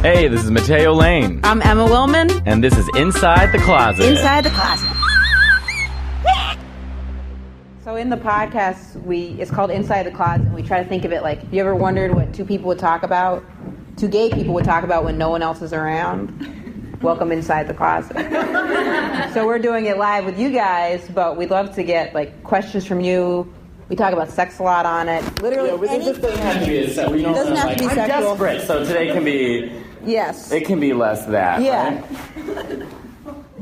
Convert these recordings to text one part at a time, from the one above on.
Hey, this is Matteo Lane. I'm Emma Willman. And this is Inside the Closet. Inside the Closet. So in the podcast, it's called Inside the Closet, and we try to think of it like, you ever wondered what two gay people would talk about when no one else is around? Welcome inside the closet. So we're doing it live with you guys, but we'd love to get questions from you. We talk about sex a lot on it. Literally, this doesn't have to be sexual. Doesn't have to be sexual. I'm desperate, so today can be. Yes. It can be less that. Yeah. Right?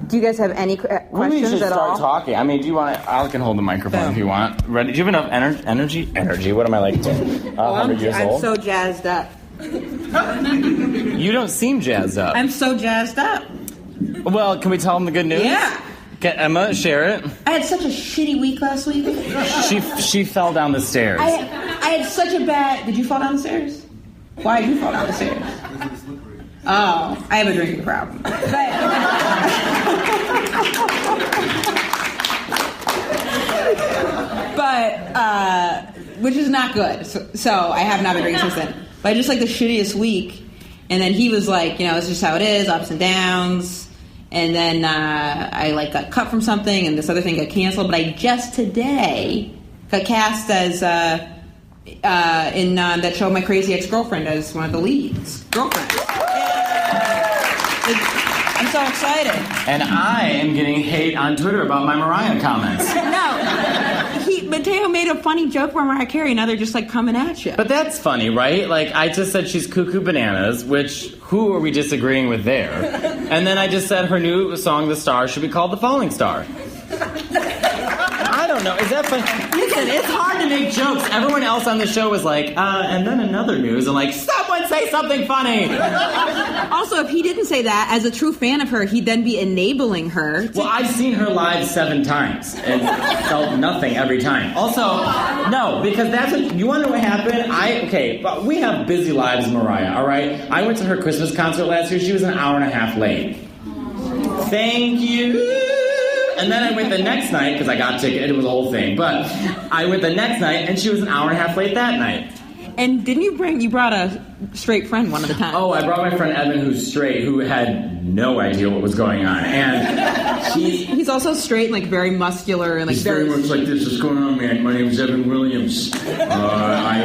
Do you guys have any questions we should at all? start talking. I mean, do you want? I can hold the microphone if you want. Ready? Do you have enough energy? Energy. What am I like? 100 years old. I'm so jazzed up. You don't seem jazzed up. I'm so jazzed up. Well, can we tell them the good news? Yeah. Can Emma share it? I had such a shitty week last week. She fell down the stairs. I had such a bad. Did you fall down the stairs? Why did you fall down the stairs? Oh, I have a drinking problem. But which is not good. So I have not been drinking since then. But I just the shittiest week. And then he was like, it's just how it is, ups and downs. And then I got cut from something, and this other thing got canceled. But I just today got cast as in that show, My Crazy Ex-Girlfriend, as one of the leads. Girlfriend. I'm so excited. And I am getting hate on Twitter about my Mariah comments. No. Matteo made a funny joke for Mariah Carey, and now they're just coming at you. But that's funny, right? I just said she's cuckoo bananas, which who are we disagreeing with there? And then I just said her new song, The Star, should be called The Falling Star. I don't know. Is that funny? Listen, it's hard to make jokes. Everyone else on the show was like, and then another news, and someone say something funny. Also, if he didn't say that, as a true fan of her, he'd then be enabling her. Well, I've seen her live 7 times and felt nothing every time. Also, no, because you want to know what happened? But we have busy lives, Mariah, all right? I went to her Christmas concert last year. She was an hour and a half late. Thank you. And then I went the next night, because I got a ticket, it was a whole thing. But I went the next night, and she was an hour and a half late that night. And didn't you brought a straight friend one of the times? Oh, I brought my friend Evan, who's straight, who had no idea what was going on. And he's also straight and very muscular and he's very much like this. What's going on, man? My name is Evan Williams. I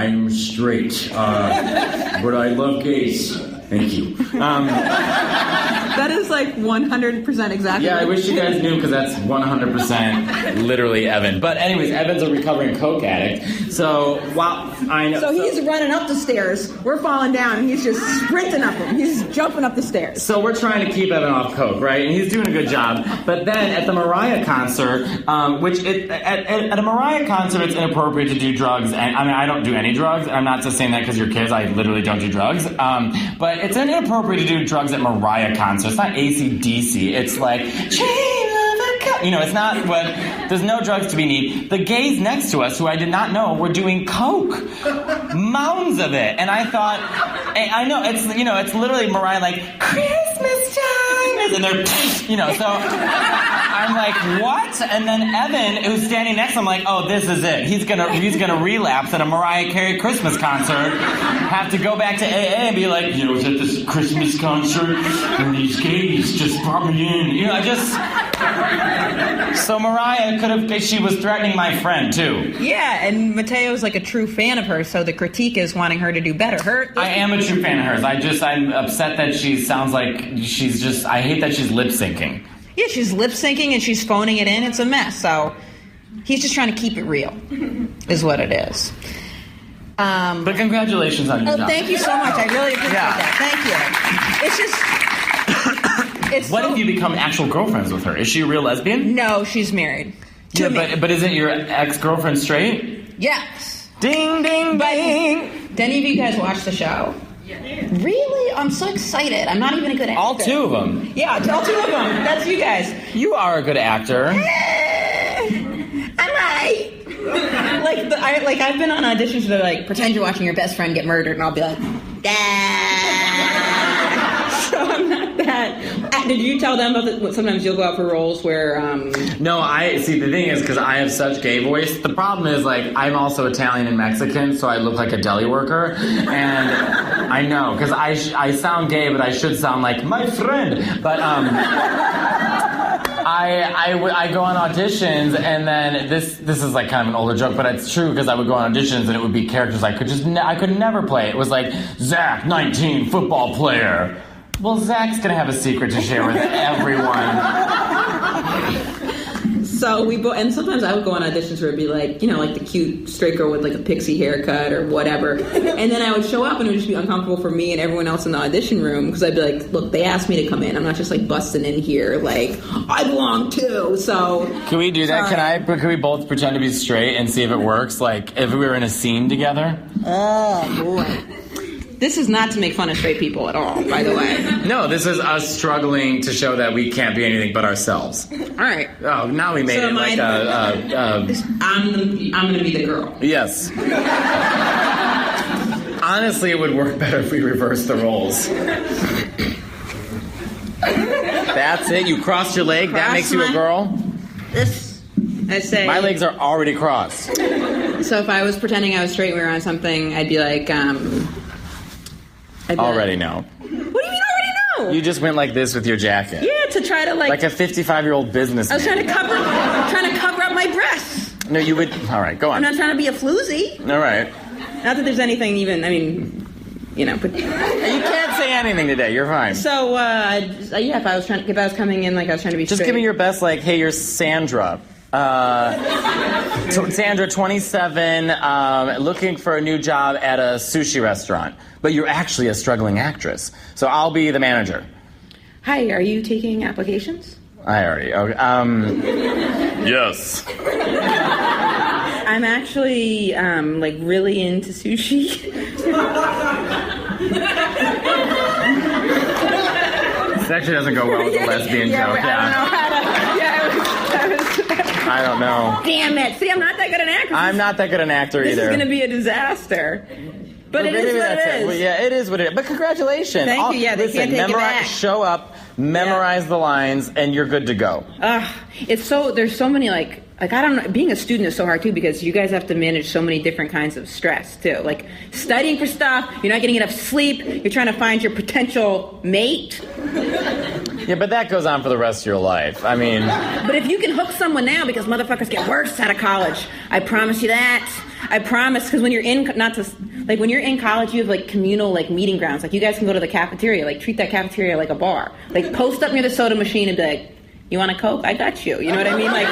am straight, but I love gays. Thank you. That is 100% exactly. Yeah, I wish you guys knew, because that's 100% literally Evan. But anyways, Evan's a recovering coke addict. So I know. So he's running up the stairs. We're falling down, and he's just sprinting up them. He's jumping up the stairs. So we're trying to keep Evan off coke, right? And he's doing a good job. But then at the Mariah concert, at a Mariah concert, it's inappropriate to do drugs. And I don't do any drugs. I'm not just saying that because you're kids. I literally don't do drugs. But it's inappropriate to do drugs at Mariah concerts. It's not AC/DC. It's it's not what. There's no drugs to be neat. The gays next to us, who I did not know, were doing coke, mounds of it, and I thought, I know it's it's literally Mariah Christmas time, and they're so I'm like, what? And then Evan, who's standing next to him, oh, this is it. He's gonna relapse at a Mariah Carey Christmas concert, have to go back to AA and be like, I was at this Christmas concert and these gays just brought me in. So Mariah she was threatening my friend too. Yeah, and Matteo's a true fan of hers, so the critique is wanting her to do better. I am a true fan of hers. I'm upset that she sounds like I hate that she's lip syncing. Yeah, she's lip syncing and she's phoning it in. It's a mess. So he's just trying to keep it real, is what it is. But congratulations on your job. Thank you so much. I really appreciate that. Thank you. It's what if you become actual girlfriends with her? Is she a real lesbian? No, she's married. But isn't your ex-girlfriend straight? Yes. Ding, ding, ding. Did any of you guys watch the show? Yeah. Really? I'm so excited. I'm not even a good actor. All 2 of them. Yeah, all 2 of them. That's you guys. You are a good actor. Am I? I've been on auditions where they're pretend you're watching your best friend get murdered, and I'll be like, so I'm not that. Did you tell them about sometimes you'll go out for roles where... No, the thing is, because I have such gay voice, the problem is, I'm also Italian and Mexican, so I look like a deli worker, and I know, because I sound gay, but I should sound like my friend. But I go on auditions, and then this is like kind of an older joke, but it's true because I would go on auditions and it would be characters I could never play. It was like Zach, 19, football player. Well, Zach's gonna have a secret to share with everyone. So and sometimes I would go on auditions where it'd be like, like the cute straight girl with like a pixie haircut or whatever. And then I would show up and it would just be uncomfortable for me and everyone else in the audition room because I'd be like, look, they asked me to come in. I'm not just like busting in here like, I belong too. So can we do that? Can we both pretend to be straight and see if it works? Like if we were in a scene together? Oh, boy. This is not to make fun of straight people at all, by the way. No, this is us struggling to show that we can't be anything but ourselves. All right. Oh, now we made it like I'm going to be the girl. Yes. Honestly, it would work better if we reversed the roles. That's it. You crossed your leg. That makes you a girl. I say. My legs are already crossed. So if I was pretending I was straight and we were on something, I'd be like, already know. What do you mean already know? You just went like this with your jacket. Yeah, to try to like a 55-year-old businessman. I was trying to cover up my breasts. No, you would. All right, go on. I'm not trying to be a floozy. All right. Not that there's anything even. I mean, but you can't say anything today. You're fine. So if I was coming in like I was trying to be just straight. give me your best. Like, hey, you're Sandra. Sandra, 27, looking for a new job at a sushi restaurant. But you're actually a struggling actress. So I'll be the manager. Hi, are you taking applications? I already. Okay, yes. I'm actually, really into sushi. This actually doesn't go well with the lesbian joke. I don't know. Damn it. See, I'm not that good an actor. I'm not that good an actor either. This is going to be a disaster. But it is what it is. Well, yeah, it is what it is. But congratulations. Thank you. Yeah, they can't take it back. Show up, memorize the lines, and you're good to go. There's so many, like I don't know, being a student is so hard too because you guys have to manage so many different kinds of stress too. Like studying for stuff, you're not getting enough sleep, you're trying to find your potential mate. Yeah, but that goes on for the rest of your life. I mean... But if you can hook someone now, because motherfuckers get worse out of college, I promise you that. I promise, because when you're in, when you're in college, you have like communal like meeting grounds. Like you guys can go to the cafeteria, like treat that cafeteria like a bar. Like post up near the soda machine and be like, you want a Coke? I got you. You know what I mean? Like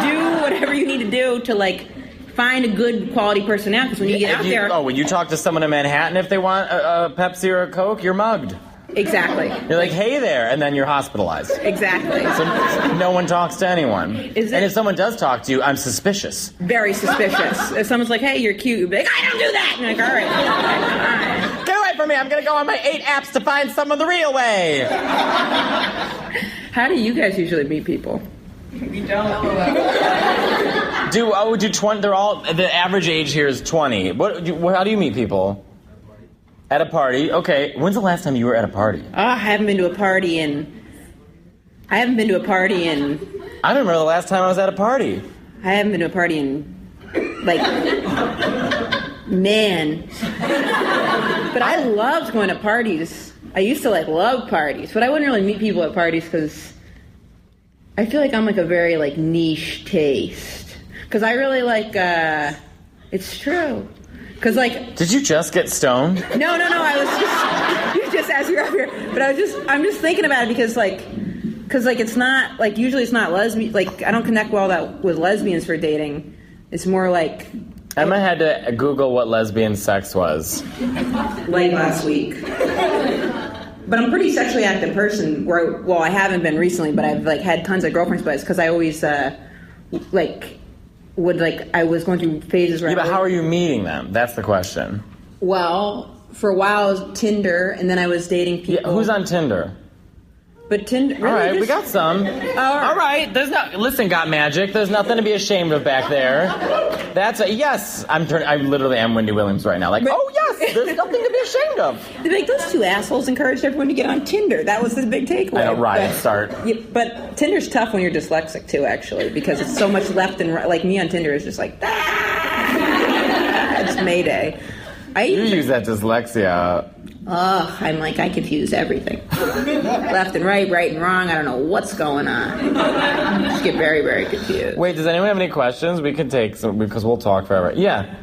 do whatever you need to do to like find a good quality person out. Because when you get out there... when you talk to someone in Manhattan, if they want a Pepsi or a Coke, you're mugged. Exactly. You're like, hey there, and then you're hospitalized. Exactly. So no one talks to anyone. And if someone does talk to you, I'm suspicious. Very suspicious. If someone's like, hey, you're cute, you'd be like, I don't do that. And you're like, all right. Get away from me. I'm going to go on my 8 apps to find someone the real way. How do you guys usually meet people? We don't. Do 20? They're all, the average age here is 20. How do you meet people? At a party. Okay. When's the last time you were at a party? I haven't been to a party in... I don't remember the last time I was at a party. I haven't been to a party in... man. But I loved going to parties. I used to, love parties. But I wouldn't really meet people at parties because... I feel like I'm, a very, niche taste. Because I really it's true. Because, Did you just get stoned? No, I was just as you're up here. But I'm just thinking about it because, it's not, usually it's not lesbian. I don't connect well with lesbians for dating. It's more Emma had to Google what lesbian sex was. Last week. But I'm a pretty sexually active person. I haven't been recently, but I've, had tons of girlfriends. But it's because I always, I was going through phases where... Yeah, but how are you meeting them? That's the question. Well, for a while, it was Tinder, and then I was dating people... Yeah, who's on Tinder? But Tinder... Really, all right, we got some. All right. Listen, Got Magic. There's nothing to be ashamed of back there. Yes. I literally am Wendy Williams right now. Oh, yes, there's nothing to be ashamed of. Those two assholes encouraged everyone to get on Tinder. That was the big takeaway. I know, right, start. Yeah, but Tinder's tough when you're dyslexic, too, actually, because it's so much left and right. Me on Tinder is just it's Mayday. You use that dyslexia. Ugh, I'm like, I confuse everything. Left and right and wrong. I don't know what's going on. I just get very, very confused. Wait, does anyone have any questions? We can take some, because we'll talk forever. Yeah.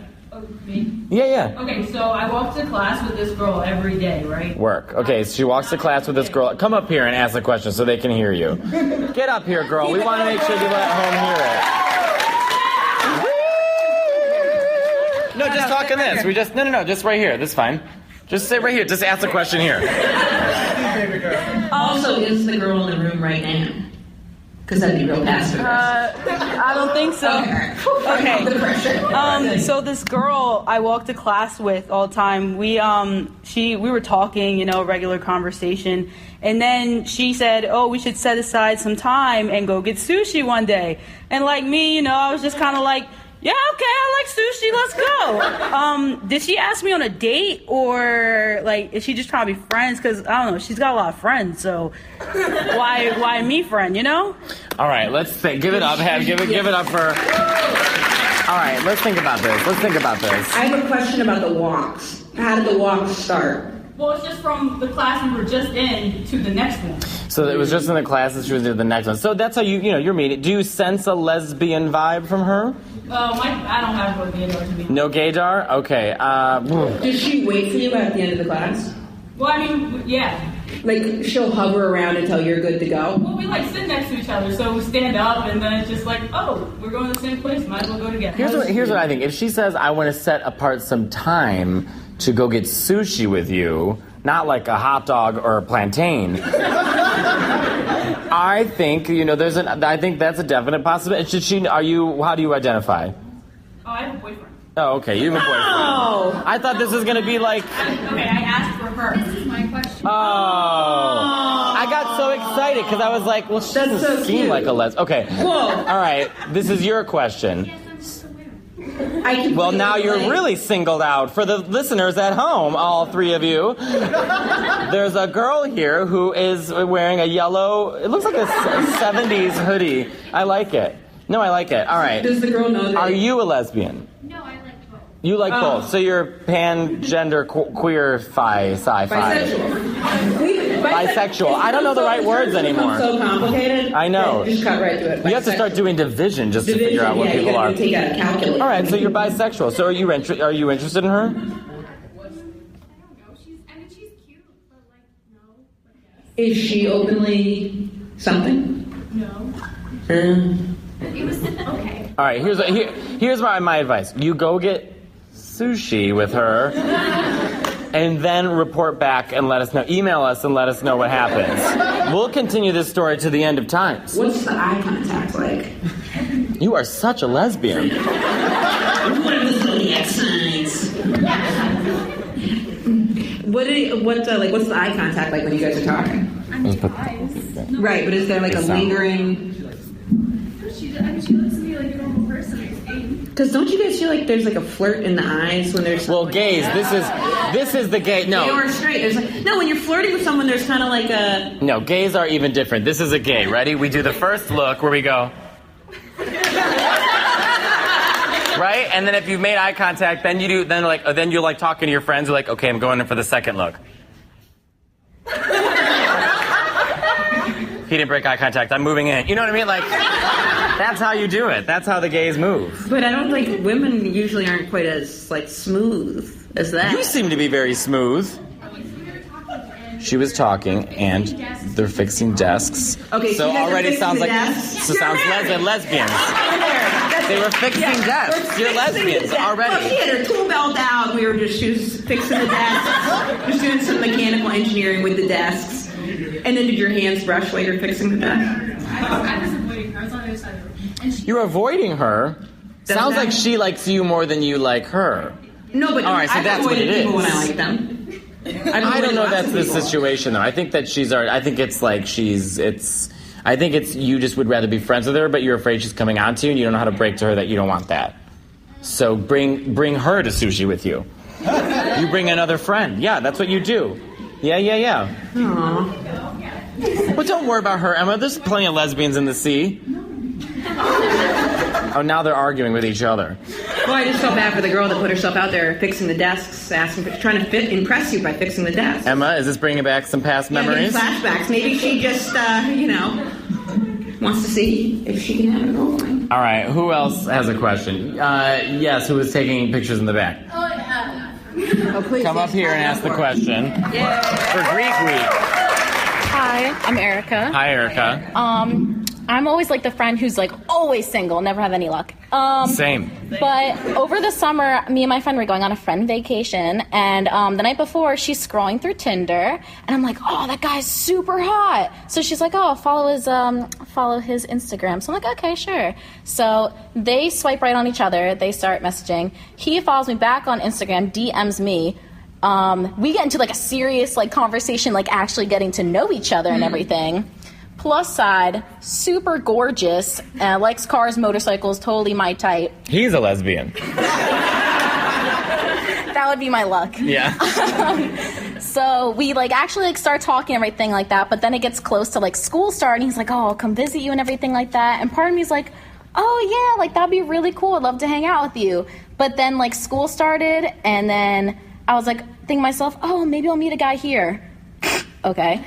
Me? Yeah. Okay, so I walk to class with this girl every day, right? Work. Okay, so she walks to class with this girl. Come up here and ask the question so they can hear you. Get up here, girl. We want to make sure people at home hear it. No, just talk in this. No, just right here. That's fine. Just sit right here. Just ask the question here. Also, is the girl in the room right now? Because that'd be real passive. I don't think so. Okay. So this girl I walk to class with all the time. We were talking, regular conversation, and then she said, "Oh, we should set aside some time and go get sushi one day." And like me, I was just kind of like, "Yeah, okay, I like sushi. Let's go." Did she ask me on a date, or like is she just trying to be friends? Because I don't know, she's got a lot of friends, so why me friend? All right, let's think. Give it up. Give it up for. All right, let's think about this. I have a question about the walks. How did the walks start? Well, it's just from the class we were just in to the next one. So it was just in the classes she was in the next one. So that's how you're meeting. Do you sense a lesbian vibe from her? I don't have a gaydar to be honest. No gaydar? Okay. Does she wait for you at the end of the class? Well, I mean, yeah. Like, she'll hover around until you're good to go? Well, we sit next to each other, so we stand up, and then it's just like, oh, we're going to the same place, might as well go together. Here's what I think. If she says, I want to set apart some time to go get sushi with you, not like a hot dog or a plantain, I think, I think that's a definite possibility. How do you identify? Oh, I have a boyfriend. Oh, okay, you have a boyfriend. Oh! I thought this was going to be like... Okay, I asked for her. This is my question. Oh. I got so excited because I was like, well, she doesn't so seem cute. like a lesbian. Okay. Whoa. All right, this is your question. Well, now you're really singled out. For the listeners at home, all three of you, there's a girl here who is wearing a yellow, it looks like a 70s hoodie. I like it. No, I like it. All right. Does the girl know that? Are you a lesbian? No, I like both. You like both. So you're pan-gender, queer-fi, sci-fi. Bisexual. I don't know the right words anymore. So complicated. I know. Just cut right to it. You have to start doing division just to figure out what people are. Take out a calculator. All right, so you're bisexual. So are you interested in her? I don't know. She's cute, but no. Is she openly something? No. It was okay. All right, here's my advice. You go get sushi with her, and then report back and let us know. Email us and let us know what happens. We'll continue this story to the end of times. What's the eye contact like? You are such a lesbian. What are the zodiac signs? What's the eye contact like when you guys are talking? I mean, eyes. Right, but is there like a lingering? She looks to me like a normal person, I think. Because don't you guys feel like there's like a flirt in the eyes when there's... Well, gays, this is the gay... No. Gay or straight. There's when you're flirting with someone, there's kind of like a... No, gays are even different. This is a gay. Ready? We do the first look where we go... Right? And then if you've made eye contact, then you're talking to your friends. You're like, okay, I'm going in for the second look. He didn't break eye contact. I'm moving in. You know what I mean? Like, that's how you do it. That's how the gays move. But I don't think women usually aren't quite as smooth as that. You seem to be very smooth. She was talking, and they're fixing desks. Okay, so already sounds like lesbians. They were fixing desks. You're lesbians already. Well, she had her tool belt out. She was fixing the desks. Just doing some mechanical engineering with the desks. And then did your hands brush while you're fixing the desk? I was avoiding her. I was on the other side of her. You're avoiding her? Sounds like she likes you more than you like her. No, but all right, so that's what it is. When I like them. I don't know that's the situation though. I think that I think it's you just would rather be friends with her, but you're afraid she's coming on to you and you don't know how to break to her that you don't want that. So bring her to sushi with you. You bring another friend. Yeah, that's what you do. Yeah. Aww. Well, don't worry about her, Emma. There's plenty of lesbians in the sea. Oh, now they're arguing with each other. Well, I just felt bad for the girl that put herself out there fixing the desks, trying to impress you by fixing the desks. Emma, is this bringing back some past memories? Flashbacks. Maybe she just, wants to see if she can have a girlfriend. All right, who else has a question? Yes, who is taking pictures in the back? Oh, please. Come up here and ask the question. Yeah. For Greek Week. Hi, I'm Erica. Hi, Erica. I'm always like the friend who's like always single, never have any luck. Same. But over the summer, me and my friend were going on a friend vacation, and the night before, she's scrolling through Tinder, and I'm like, oh, that guy's super hot. So she's like, oh, follow his Instagram. So I'm like, okay, sure. So they swipe right on each other. They start messaging. He follows me back on Instagram, DMs me. We get into like a serious like conversation, like actually getting to know each other and everything. Plus side, super gorgeous, likes cars, motorcycles, totally my type. He's a lesbian. That would be my luck. Yeah. So we like actually like start talking and everything like that, but then it gets close to like school starting. He's like, oh, I'll come visit you and everything like that. And part of me's like, oh yeah, like that'd be really cool. I'd love to hang out with you. But then like school started, and then I was like thinking to myself, oh, maybe I'll meet a guy here. Okay.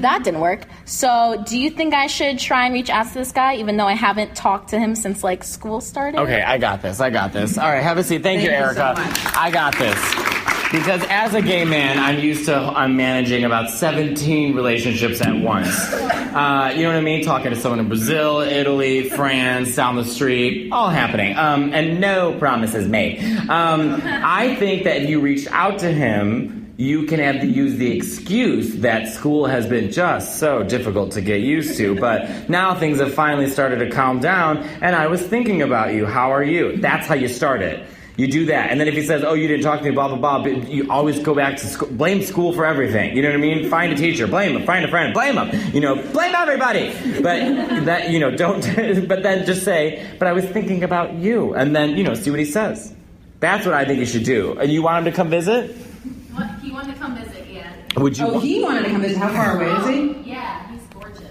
That didn't work. So do you think I should try and reach out to this guy even though I haven't talked to him since like school started? Okay, I got this. All right, have a seat. Thank you, Erica. So much. I got this. Because as a gay man, I'm managing about 17 relationships at once. You know what I mean? Talking to someone in Brazil, Italy, France, down the street, all happening. And no promises made. I think that if you reach out to him, you can have to use the excuse that school has been just so difficult to get used to, but now things have finally started to calm down, and I was thinking about you. How are you? That's how you start it. You do that. And then if he says, oh, you didn't talk to me, blah, blah, blah, but you always go back to school. Blame school for everything. You know what I mean? Find a teacher. Blame him. Find a friend. Blame him. Blame everybody. But that, don't, but then just say, but I was thinking about you. And then, see what he says. That's what I think you should do. And you want him to come visit? What? He wanted to come visit, yeah. Would you? Oh, he wanted to come visit. How far away is he? Yeah, he's gorgeous.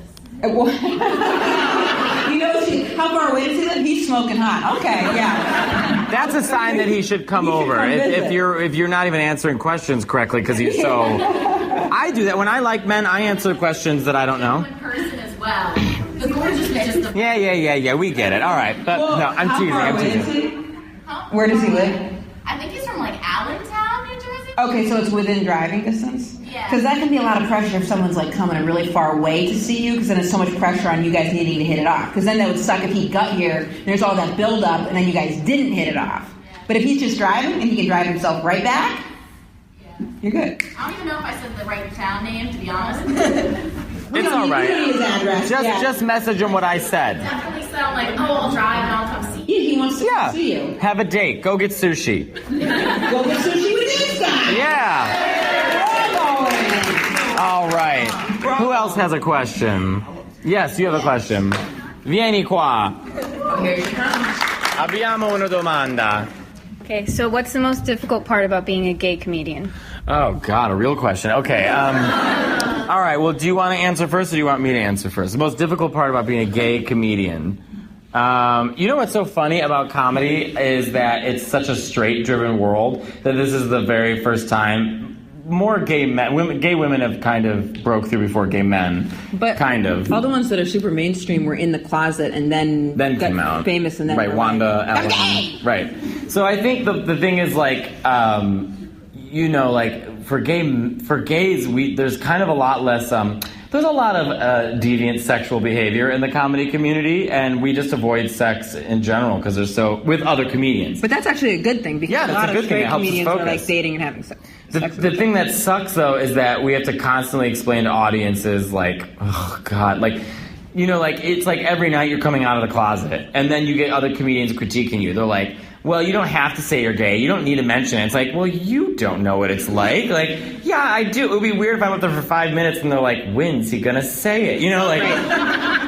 How far away does he live? He's smoking hot. Okay, yeah. That's a sign that he should come over. If you're not even answering questions correctly because he's so. I do that when I like men. I answer questions that I don't know. In person as well. The gorgeousness is the. Yeah. We get it. All right, but no, I'm teasing. Huh? Where does he live? I think he's from like Allentown, New Jersey. Okay, so it's within driving distance? Yeah. Because that can be a lot of pressure if someone's like coming really far away to see you, because then it's so much pressure on you guys needing to hit it off. Because then that would suck if he got here, and there's all that build up, and then you guys didn't hit it off. Yeah. But if he's just driving and he can drive himself right back, you're good. I don't even know if I said the right town name, to be honest. It's all right. You don't need his address. Just message him what I said. Definitely sound like, oh, I'll drive and I'll come see you. Yeah, he wants to come see you. Have a date. Go get sushi. Go get sushi with this guy. Yeah. All right. Who else has a question? Yes, you have a question. Vieni qua. Here she comes. Abbiamo una domanda. Okay, so what's the most difficult part about being a gay comedian? Oh, God, a real question. Okay. All right, well, do you want to answer first or do you want me to answer first? The most difficult part about being a gay comedian. You know what's so funny about comedy is that it's such a straight-driven world that this is the very first time more gay women have kind of broke through before gay men. But kind of. All the ones that are super mainstream were in the closet and then got came out. famous and then right, Wanda, like, Ellen, right. So I think the thing is like for gays there's kind of a lot less there's a lot of deviant sexual behavior in the comedy community, and we just avoid sex in general because they're so with other comedians. But that's actually a good thing because a lot of straight comedians are like dating and having sex. The thing that sucks though is that we have to constantly explain to audiences like, oh God, like. It's like every night you're coming out of the closet, and then you get other comedians critiquing you. They're like, well, you don't have to say you're gay. You don't need to mention it. It's like, well, you don't know what it's like. Like, yeah, I do. It would be weird if I went there for 5 minutes and they're like, when's he going to say it?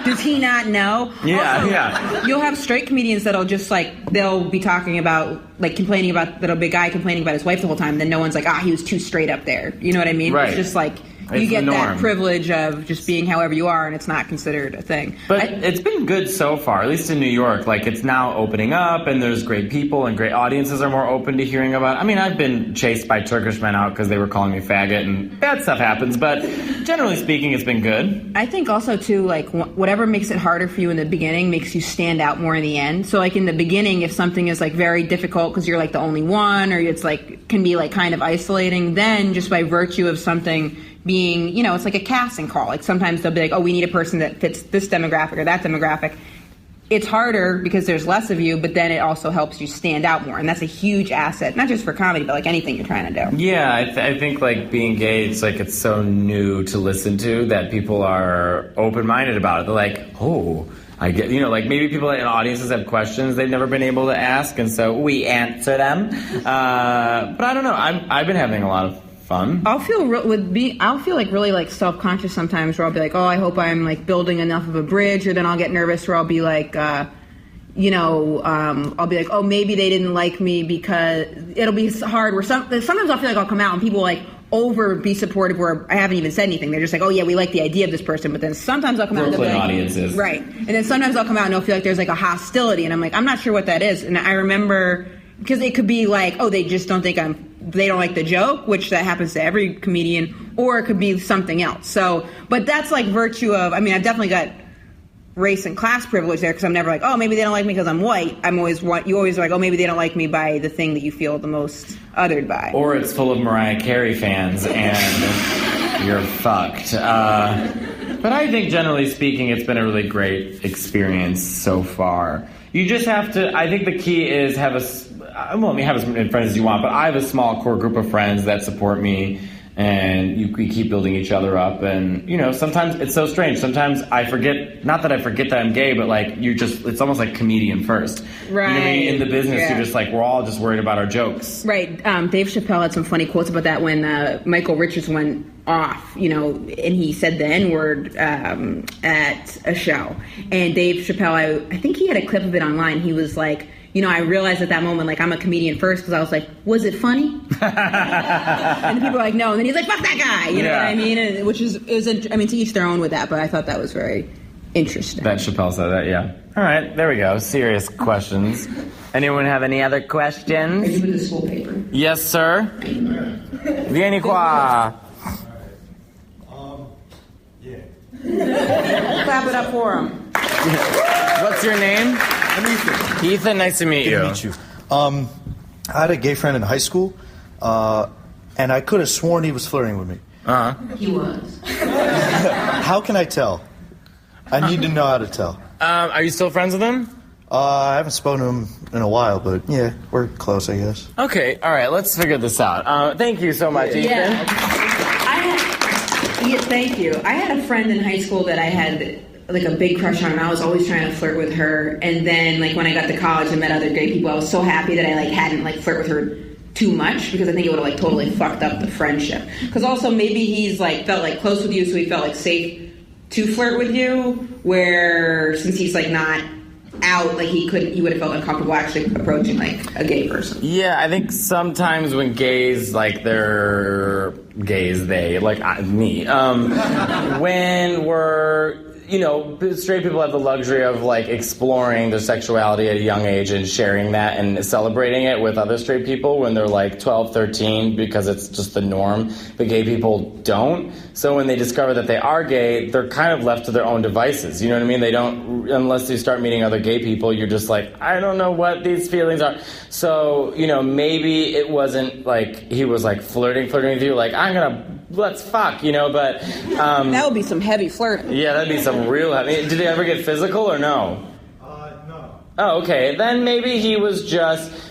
Does he not know? Yeah, also, yeah. You'll have straight comedians that'll just they'll be talking about, complaining about, that'll be a guy complaining about his wife the whole time, then no one's like, he was too straight up there. You know what I mean? Right. It's just like, you get that privilege of just being however you are, and it's not considered a thing. But it's been good so far, at least in New York. Like, it's now opening up, and there's great people, and great audiences are more open to hearing about. I mean, I've been chased by Turkish men out because they were calling me faggot, and bad stuff happens. But generally speaking, it's been good. I think also too, like, whatever makes it harder for you in the beginning makes you stand out more in the end. So, like, in the beginning, if something is like very difficult because you're like the only one, or it's like can be like kind of isolating, then just by virtue of something being, you know, it's like a casting call. Like, sometimes they'll be like, oh, we need a person that fits this demographic or that demographic. It's harder because there's less of you, but then it also helps you stand out more. And that's a huge asset, not just for comedy, but like anything you're trying to do. Yeah, I think like being gay, it's like it's so new to listen to that people are open-minded about it. They're like, oh, I get, you know, like maybe people in audiences have questions they've never been able to ask, and so we answer them. But I don't know. I've been having a lot of fun. I'll feel like really like self-conscious sometimes, where I'll be like, oh, I hope I'm like building enough of a bridge, or then I'll get nervous where I'll be like, I'll be like, oh, maybe they didn't like me, because it'll be hard. Where sometimes I'll feel like I'll come out and people like be supportive where I haven't even said anything. They're just like, oh yeah, we like the idea of this person. But then sometimes I'll come out and Brooklyn like, audiences, right? And then sometimes I'll come out and I'll feel like there's like a hostility, and I'm like, I'm not sure what that is. And I remember, because it could be like, oh, they just don't think they don't like the joke, which that happens to every comedian, or it could be something else. So, but that's like virtue of, I mean, I've definitely got race and class privilege there, because I'm never like, oh, maybe they don't like me because I'm white. You always are like, oh, maybe they don't like me by the thing that you feel the most othered by. Or it's full of Mariah Carey fans and you're fucked. But I think generally speaking, it's been a really great experience so far. You just have to, I think the key is have as many friends as you want, but I have a small core group of friends that support me, and we keep building each other up. And, you know, sometimes it's so strange. Sometimes I forget, not that I forget that I'm gay, but like it's almost like comedian first. Right. You know what I mean? In the business, yeah. You're just like, we're all just worried about our jokes. Right. Dave Chappelle had some funny quotes about that when Michael Richards went off, you know, and he said the N-word at a show. And Dave Chappelle, I think he had a clip of it online. He was like, you know, I realized at that moment, like, I'm a comedian first, because I was like, was it funny? And the people were like, no. And then he's like, fuck that guy. You know what I mean? And, to each their own with that, but I thought that was very interesting. That Chappelle said that, yeah. All right, there we go. Serious questions. Anyone have any other questions? Are you with the school paper? Yes, sir. Vieni qua. Yeah. Clap it up for him. What's your name? I'm Ethan. Ethan, nice to meet you. Good to meet you. I had a gay friend in high school, and I could have sworn he was flirting with me. Uh-huh. He was. How can I tell? I need to know how to tell. Are you still friends with him? I haven't spoken to him in a while, but yeah, we're close, I guess. Okay, all right, let's figure this out. Thank you so much, Ethan. Yeah. Thank you. I had a friend in high school that I had like a big crush on, and I was always trying to flirt with her. And then like when I got to college and met other gay people, I was so happy that I like hadn't like flirt with her too much, because I think it would have like totally fucked up the friendship. Because also maybe he's like felt like close with you, so he felt like safe to flirt with you, where since he's like not out, like he would have felt uncomfortable actually approaching like a gay person. Yeah, I think sometimes when gays, like they're gays, they like me, when we're, you know, straight people have the luxury of like exploring their sexuality at a young age and sharing that and celebrating it with other straight people when they're like 12, 13, because it's just the norm. But gay people don't. So when they discover that they are gay, they're kind of left to their own devices. You know what I mean? They don't, unless you start meeting other gay people, you're just like, I don't know what these feelings are. So, you know, maybe it wasn't like he was like flirting with you, like, let's fuck, you know, but... that would be some heavy flirting. Yeah, that'd be some real heavy... Did he ever get physical or no? No. Oh, okay. Then maybe he was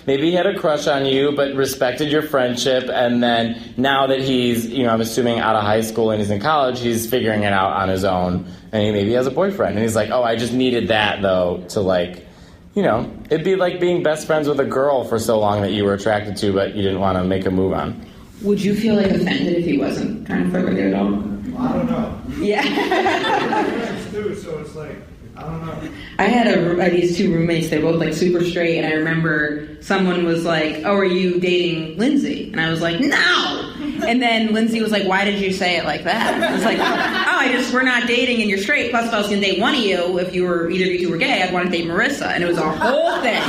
maybe he had a crush on you, but respected your friendship, and then now that he's, you know, I'm assuming out of high school and he's in college, he's figuring it out on his own, and he maybe has a boyfriend, and he's like, oh, I just needed that, though, to like... You know, it'd be like being best friends with a girl for so long that you were attracted to, but you didn't want to make a move on. Would you feel like offended if he wasn't trying to flirt with you at all? I don't know. Yeah. Too, so it's like, I don't know. I had these two roommates. They're both like super straight, and I remember someone was like, "Oh, are you dating Lindsay?" And I was like, "No." And then Lindsay was like, why did you say it like that? I was like, we're not dating and you're straight. Plus, if I was going to date one of you, if either of you two were gay, I'd want to date Marissa. And it was a whole thing.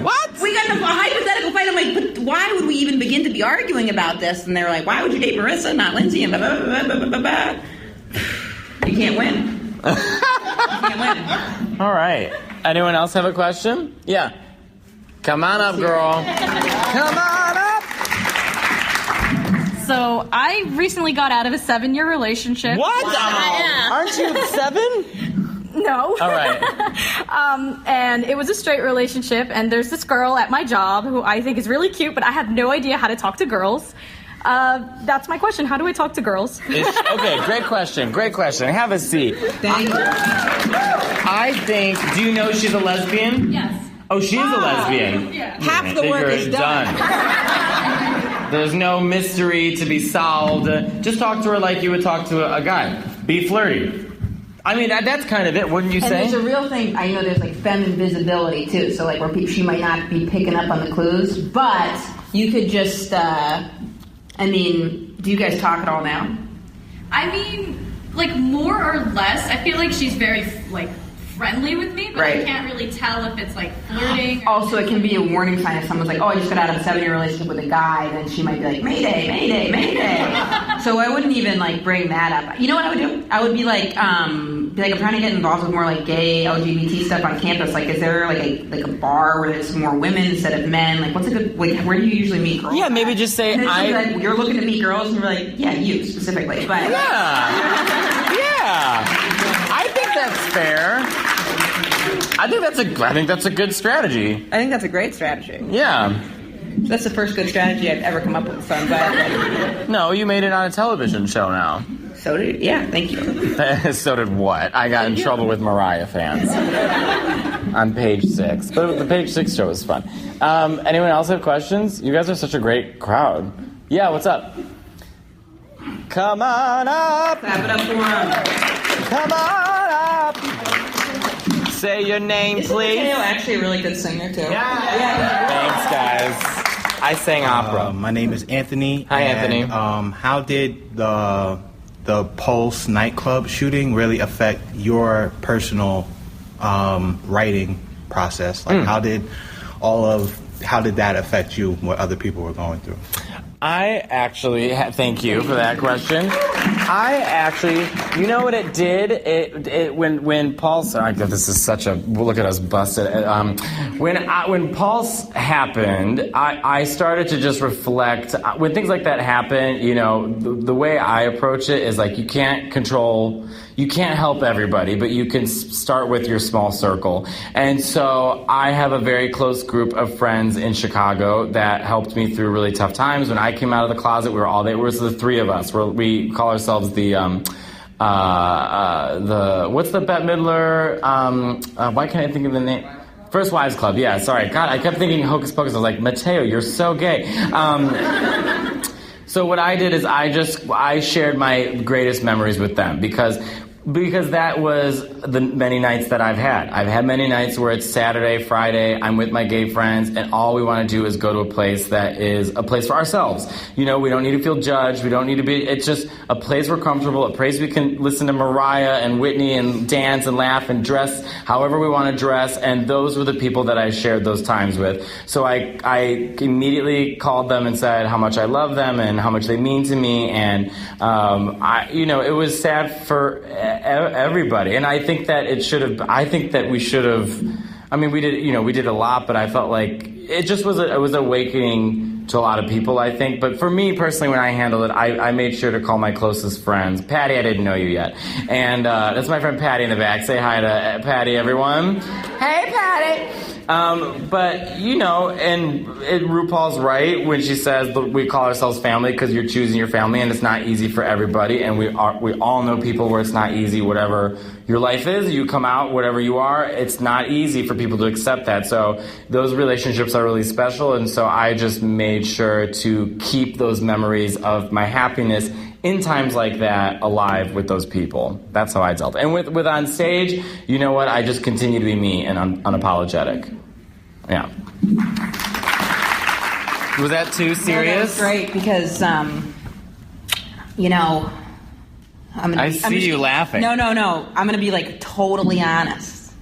What? We got into a hypothetical fight. I'm like, but why would we even begin to be arguing about this? And they were like, why would you date Marissa, not Lindsay? And blah, blah, blah, blah, blah, blah. You can't win. You can't win. All right. Anyone else have a question? Yeah. Come on up, girl. Come on up. So I recently got out of a 7-year relationship. What? Wow. Aren't you 7? No. All right. And it was a straight relationship, and there's this girl at my job who I think is really cute, but I have no idea how to talk to girls. That's my question. How do I talk to girls? Okay, great question. Have a seat. Thank you. I think, do you know she's a lesbian? Yes. Oh, she's a lesbian. Yeah. Half the work is done. There's no mystery to be solved. Just talk to her like you would talk to a guy. Be flirty. I mean, that's kind of it, wouldn't you And say? there's a real thing, I know there's like feminine visibility too, so like where she might not be picking up on the clues, but you could just, do you guys talk at all now? I mean, like, more or less. I feel like she's very, like, friendly with me, but Right. I can't really tell if it's, like, flirting. Also, it can be a warning sign if someone's like, oh, I just got out of a 7-year relationship with a guy, then she might be like, Mayday, Mayday, Mayday. So I wouldn't even, like, bring that up. You know what I would do? I would be like, I'm trying to get involved with more, like, gay, LGBT stuff on campus. Like, is there, like a bar where there's more women instead of men? Like, what's a good, like, where do you usually meet girls? Yeah, maybe just say, And then she'll be like, you're looking to meet girls? And you're like, yeah, you specifically. But Yeah. I think that's fair. I think that's a good strategy. I think that's a great strategy. Yeah. That's the first good strategy I've ever come up with, so I'm glad. No, you made it on a television show now. So did, yeah, thank you. So did what? I got in trouble with Mariah fans on page 6. But the page 6 show was fun. Anyone else have questions? You guys are such a great crowd. Yeah, what's up? Come on up. Clap it up for him. Come on up. Say your name, please. Matteo actually a really good singer, too. Yeah. Thanks, guys. I sang opera. My name is Anthony. Hi, Anthony. How did the Pulse nightclub shooting really affect your personal writing process? Like, how did that affect you? What other people were going through? I actually, thank you for that question. You know what it did? It when Pulse, this is such a, look at us busted. When Pulse happened, I started to just reflect. When things like that happen, you know, the way I approach it is like, you can't help everybody, but you can start with your small circle. And so I have a very close group of friends in Chicago that helped me through really tough times. When I came out of the closet, we were all there. It was the three of us. We call ourselves the what's the Bette Midler? Why can't I think of the name? First Wives Club. Yeah, sorry. God, I kept thinking Hocus Pocus. I was like, Matteo, you're so gay. So what I did is I shared my greatest memories with them because that was the many nights that I've had. I've had many nights where it's Saturday, Friday, I'm with my gay friends, and all we want to do is go to a place that is a place for ourselves. You know, we don't need to feel judged. We don't need to be, it's just a place we're comfortable, a place we can listen to Mariah and Whitney and dance and laugh and dress however we want to dress, and those were the people that I shared those times with. So I immediately called them and said how much I love them and how much they mean to me, and it was sad for everybody, and I think that we should have. I mean, we did a lot, but I felt like it just was awakening to a lot of people, I think. But for me personally, when I handled it, I made sure to call my closest friends. Patty, I didn't know you yet, and that's my friend Patty in the back. Say hi to Patty, everyone. Hey, Patty. But and RuPaul's right when she says we call ourselves family because you're choosing your family, and it's not easy for everybody. And we all know people where it's not easy. Whatever your life is, you come out, whatever you are, it's not easy for people to accept that. So those relationships are really special, and so I just made sure to keep those memories of my happiness in times like that alive with those people. That's how I dealt. And with on stage, you know what? I just continue to be me and unapologetic. Yeah. Was that too serious? No, that was great because, you know, I see you laughing. No. I'm going to be like totally honest.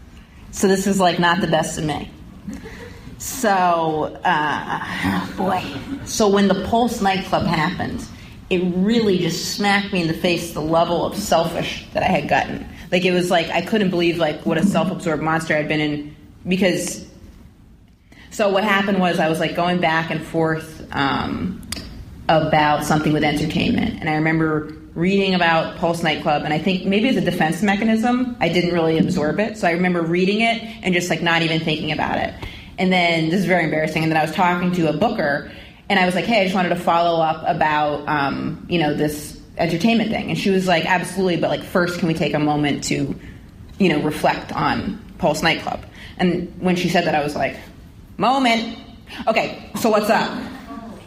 So this is like not the best of me. So, boy. So when the Pulse nightclub happened, it really just smacked me in the face the level of selfish that I had gotten. Like, it was like, I couldn't believe, like, what a self-absorbed monster I'd been in. Because, so what happened was I was, like, going back and forth about something with entertainment. And I remember reading about Pulse nightclub, and I think maybe as a defense mechanism, I didn't really absorb it. So I remember reading it and just, like, not even thinking about it. And then, this is very embarrassing, and then I was talking to a booker, and I was like, hey, I just wanted to follow up about, this entertainment thing. And she was like, absolutely, but like first can we take a moment to, reflect on Pulse nightclub? And when she said that, I was like, moment. Okay, so what's up?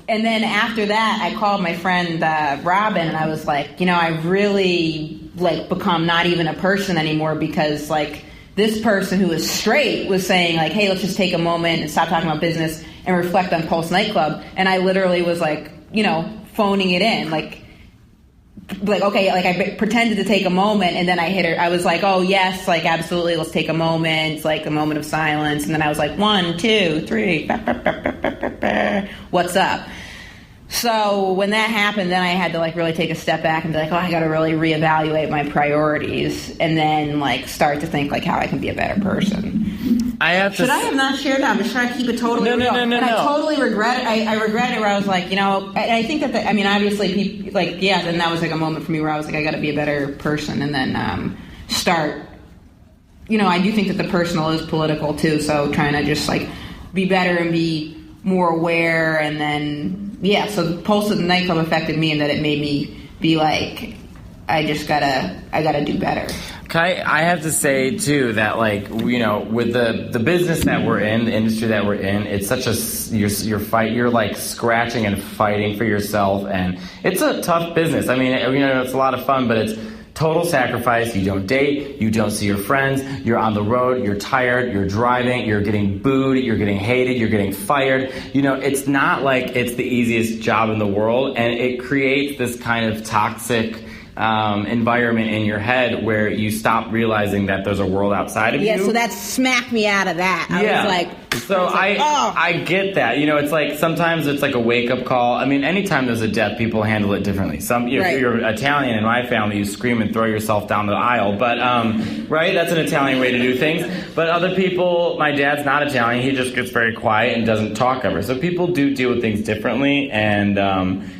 And then after that, I called my friend Robin, and I was like, I've really like become not even a person anymore because like this person who is straight was saying like, hey, let's just take a moment and stop talking about business and reflect on Pulse nightclub. And I literally was like, phoning it in, like okay, like I pretended to take a moment, and then I hit her. I was like, oh yes, like absolutely, let's take a moment, like a moment of silence. And then I was like, 1, 2, 3, what's up? So when that happened, then I had to like really take a step back and be like, oh, I got to really reevaluate my priorities, and then like start to think like how I can be a better person. I have not shared that? I'm just trying to keep it totally real. No. I totally regret it. I regret it where I was like, I think that, obviously, people, like, yeah, then that was like a moment for me where I was like, I got to be a better person, and then start, I do think that the personal is political too, so trying to just like be better and be more aware, and then, yeah, so the Pulse of the nightclub affected me in that it made me be like, I gotta do better. I have to say too that like with the business that we're in, the industry that we're in, it's such a you're like scratching and fighting for yourself, and it's a tough business. I mean, it's a lot of fun, but it's total sacrifice. You don't date, you don't see your friends, you're on the road, you're tired, you're driving, you're getting booed, you're getting hated, you're getting fired. It's not like it's the easiest job in the world, and it creates this kind of toxic environment in your head where you stop realizing that there's a world outside of you. Yeah, so that smacked me out of that. I get that. It's like sometimes it's like a wake-up call. I mean, anytime there's a death, people handle it differently. If you're Italian in my family, you scream and throw yourself down the aisle. But, right, that's an Italian way to do things. But other people, my dad's not Italian. He just gets very quiet and doesn't talk ever. So people do deal with things differently. And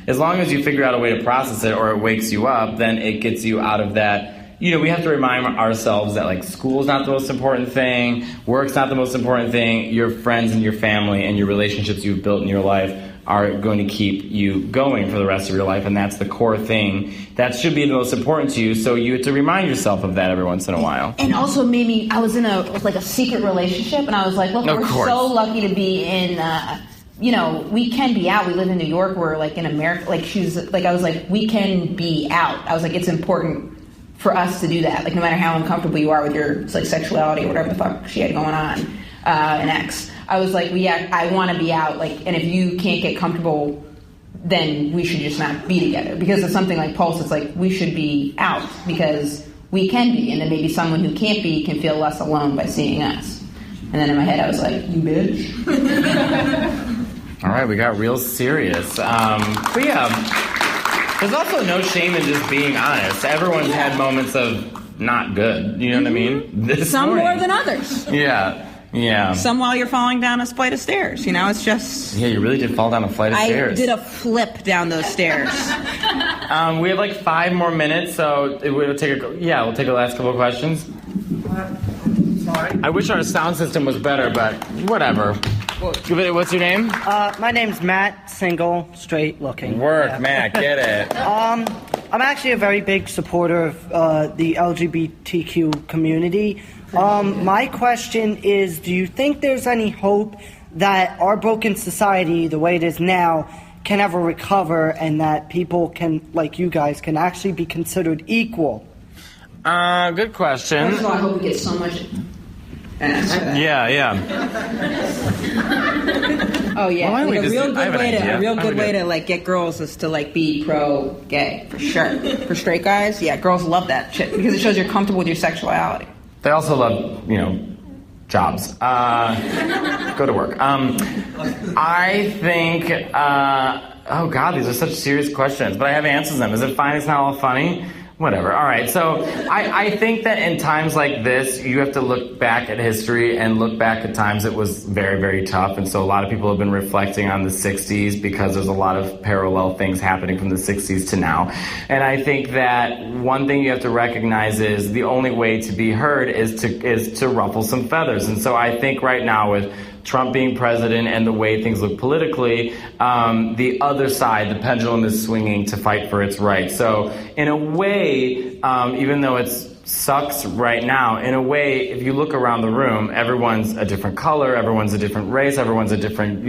as long as you figure out a way to process it or it wakes you up, then it gets you out of that. We have to remind ourselves that like school's not the most important thing, work's not the most important thing, your friends and your family and your relationships you've built in your life are going to keep you going for the rest of your life, and that's the core thing that should be the most important to you, so you have to remind yourself of that every once in a while. And also maybe I was in a secret relationship, and I was like, look, we're so lucky to be in we can be out. We live in New York. We're like in America. Like I was like, we can be out. I was like, it's important for us to do that. Like no matter how uncomfortable you are with your like sexuality or whatever the fuck she had going on, an ex. I was like, I want to be out. Like, and if you can't get comfortable, then we should just not be together. Because of something like Pulse, it's like we should be out because we can be, and then maybe someone who can't be can feel less alone by seeing us. And then in my head, I was like, you bitch. All right, we got real serious. But yeah, there's also no shame in just being honest. Everyone's had moments of not good. You know what I mean? Some more than others. Yeah. Some while you're falling down a flight of stairs. It's just... Yeah, you really did fall down a flight of stairs. I did a flip down those stairs. We have like 5 more minutes, so we'll take a last couple of questions. Sorry. I wish our sound system was better, but whatever. What's your name? My name's Matt, single, straight looking. Matt, get it. I'm actually a very big supporter of the LGBTQ community. My question is, do you think there's any hope that our broken society, the way it is now, can ever recover, and that people can, like you guys, can actually be considered equal? Good question. First of all, I hope we get so much... Yeah. Oh yeah, Well, like a real good way to idea. like get girls is to like be pro-gay for sure. For straight guys, yeah, girls love that shit because it shows you're comfortable with your sexuality. They also love, jobs. Go to work. I think, oh God, these are such serious questions, but I have answers to them. Is it fine? It's not all funny? Whatever. All right. So I think that in times like this, you have to look back at history and look back at times it was very, very tough. And so a lot of people have been reflecting on the 60s because there's a lot of parallel things happening from the 60s to now. And I think that one thing you have to recognize is the only way to be heard is to ruffle some feathers. And so I think right now with Trump being president and the way things look politically, the other side, the pendulum is swinging to fight for its rights. So in a way, even though it sucks right now, in a way, if you look around the room, everyone's a different color, everyone's a different race, everyone's a different,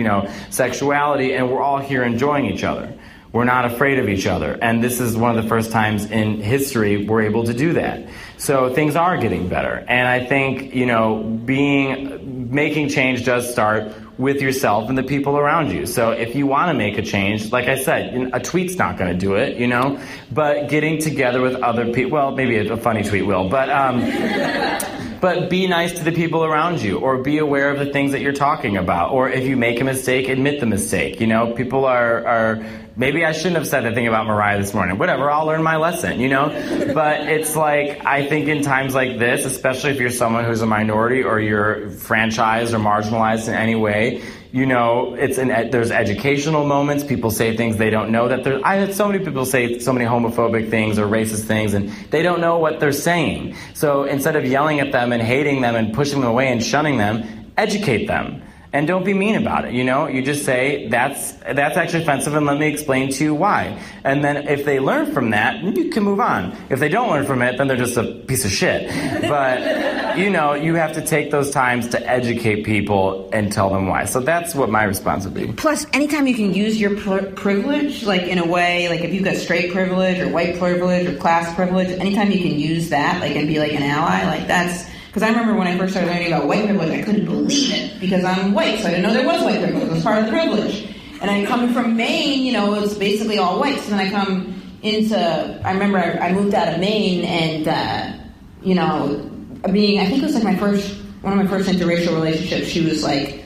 sexuality, and we're all here enjoying each other. We're not afraid of each other. And this is one of the first times in history we're able to do that. So things are getting better. And I think, making change does start with yourself and the people around you. So if you want to make a change, like I said, a tweet's not going to do it, but getting together with other people, well, maybe a funny tweet will, but be nice to the people around you, or be aware of the things that you're talking about. Or if you make a mistake, admit the mistake. People are maybe I shouldn't have said that thing about Mariah this morning. Whatever, I'll learn my lesson, But it's like, I think in times like this, especially if you're someone who's a minority or you're franchised or marginalized in any way, there's educational moments. People say things they don't know. I had so many people say so many homophobic things or racist things, and they don't know what they're saying. So instead of yelling at them and hating them and pushing them away and shunning them, educate them. And don't be mean about it, You just say, that's actually offensive, and let me explain to you why. And then if they learn from that, you can move on. If they don't learn from it, then they're just a piece of shit. But, you have to take those times to educate people and tell them why. So that's what my response would be. Plus, anytime you can use your privilege, like in a way, like if you've got straight privilege or white privilege or class privilege, anytime you can use that, like, and be like an ally, like that's... Because I remember when I first started learning about white privilege, I couldn't believe it because I'm white, so I didn't know there was white privilege. It was part of the privilege. And I coming from Maine, it was basically all white. So then I come into, I remember I moved out of Maine and, I think it was like one of my first interracial relationships, she was like,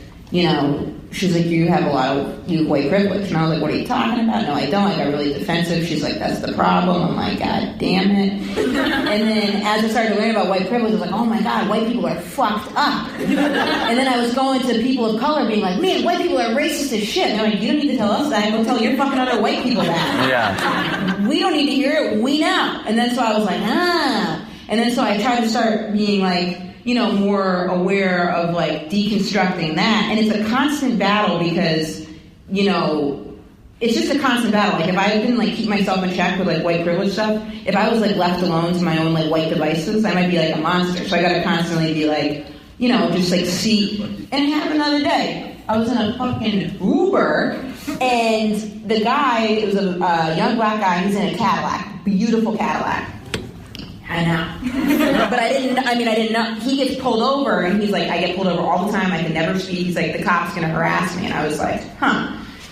she's like, you have white privilege. And I was like, what are you talking about? No, I don't. I got really defensive. She's like, that's the problem. I'm like, God damn it. And then as I started to learn about white privilege, I was like, oh my God, white people are fucked up. And then I was going to people of color being like, man, white people are racist as shit. And I'm like, you don't need to tell us that. Go tell your fucking other white people that. Yeah. We don't need to hear it. We know. And then so I was like, And then so I tried to start being like, more aware of like deconstructing that. And it's a constant battle because, it's just a constant battle. Like if I didn't like keep myself in check with like white privilege stuff, if I was like left alone to my own like white devices, I might be like a monster. So I gotta constantly be like, just like see. And it happened the other day. I was in a fucking Uber and the guy, it was a young black guy, he's in a Cadillac, beautiful Cadillac. I know. But I didn't know. He gets pulled over, and he's like, I get pulled over all the time. I can never speak. He's like, the cop's going to harass me. And I was like,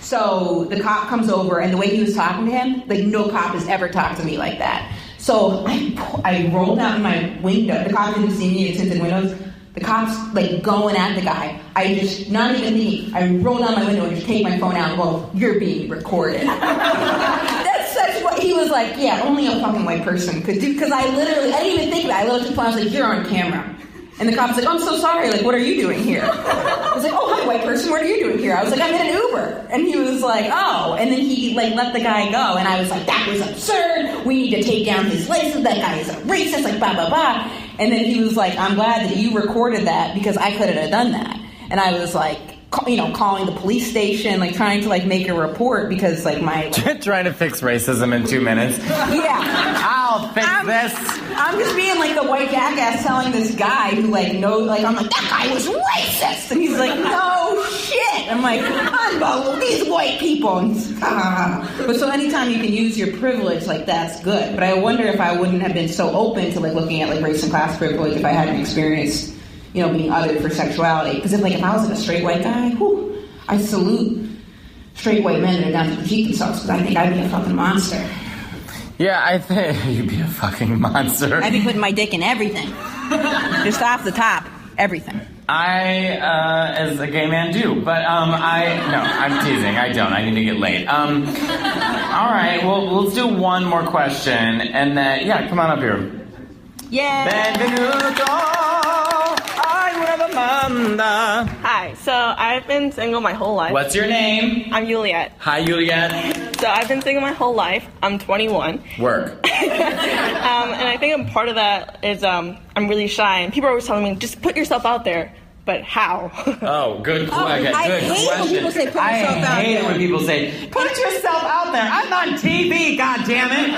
So the cop comes over, and the way he was talking to him, like, no cop has ever talked to me like that. So I rolled out my window. The cop didn't see me. It's tinted windows. The cop's, like, going at the guy. I just, not even thinking, I rolled down my window and just take my phone out and go, you're being recorded. That's what he was like, yeah, only a fucking white person could do, because I didn't even think of it. I looked at the phone, I was like, you're on camera. And the cop's like, I'm so sorry, like, what are you doing here? I was like, oh, hi, white person, what are you doing here? I was like, I'm in an Uber. And he was like, oh. And then he, like, let the guy go. And I was like, that was absurd. We need to take down his license. That guy is a racist, like, blah, blah, blah. And then he was like, I'm glad that you recorded that because I couldn't have done that. And I was like, calling the police station, like trying to like make a report because like my trying to fix racism in 2 minutes. Yeah, I'll fix this. I'm just being like the white jackass telling this guy who like knows, like I'm like that guy was racist, and he's like no shit. I'm like unbelievable, these white people. And he's like, But so anytime you can use your privilege, like that's good. But I wonder if I wouldn't have been so open to like looking at like race and class privilege if I hadn't experienced being othered for sexuality. Because if I was like a straight white guy, I salute straight white men that are down to critique themselves because I think I'd be a fucking monster. Yeah, I think you'd be a fucking monster. I'd be putting my dick in everything. Just off the top. Everything. I, as a gay man, do. But, no, I'm teasing. I don't. I need to get laid. All right, well, let's do one more question. And then, yeah, come on up here. Yeah. Benvenuto a una domanda. Hi, so I've been single my whole life. What's your name? I'm Juliet. Hi, Juliet. So I've been single my whole life. I'm 21. Work. And I think a part of that is I'm really shy, and people are always telling me, just put yourself out there. But how? Oh, good question. I hate when people say put yourself out there. I hate it when people say, put yourself out there. I'm on TV, goddammit.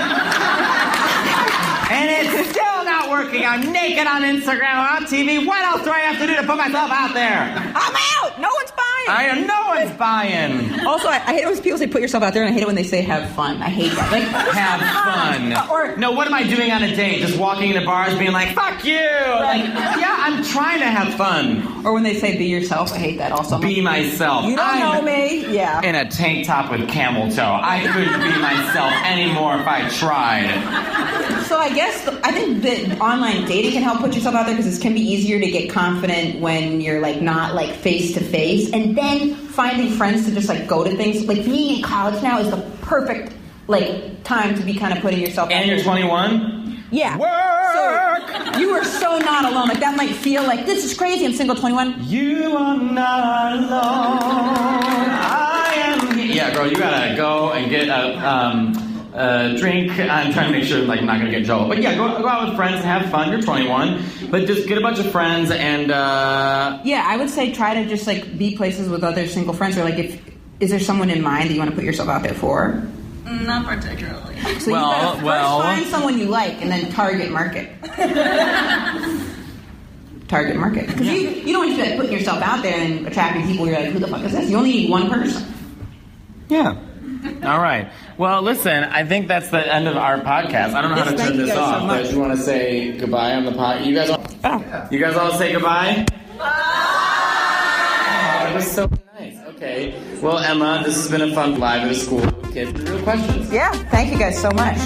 And it's still not working. I'm naked on Instagram, on TV. What else do I have to do to put myself out there? I'm out. No one's buying. No one's buying. Also, I hate it when people say put yourself out there, and I hate it when they say have fun. I hate that. Like, have fun. No, what am I doing on a date? Just walking into bars being like, fuck you. Like, yeah, I'm trying to have fun. Or when they say be yourself, I hate that also. Be myself. You don't know me. Yeah. In a tank top with camel toe. I couldn't be myself anymore if I tried. So I think that online dating can help put yourself out there because it can be easier to get confident when you're like not like face to face, and then finding friends to just like go to things. Like being in college now is the perfect like time to be kind of putting yourself out there. And you're 21? Yeah. Work! So you are so not alone. Like that might feel like this is crazy. I'm single 21. You are not alone. I am here. Yeah, girl, you gotta go and get a drink. I'm trying to make sure like I'm not gonna get in trouble. But yeah, go out with friends and have fun. You're 21, but just get a bunch of friends and yeah, I would say try to just like be places with other single friends. Or like, is there someone in mind that you want to put yourself out there for? Not particularly. So you gotta first find someone you like and then target market. Target market. Because you don't want to be like putting yourself out there and attracting people. You're like, who the fuck is this? You only need one person. Yeah. All right. Well, listen, I think that's the end of our podcast. I don't know how to turn this off, but if you want to say goodbye on the pod, you guys all say goodbye? Oh, that was so nice. Okay. Well, Emma, this has been a fun live at a school with kids. Real questions. Yeah. Thank you guys so much.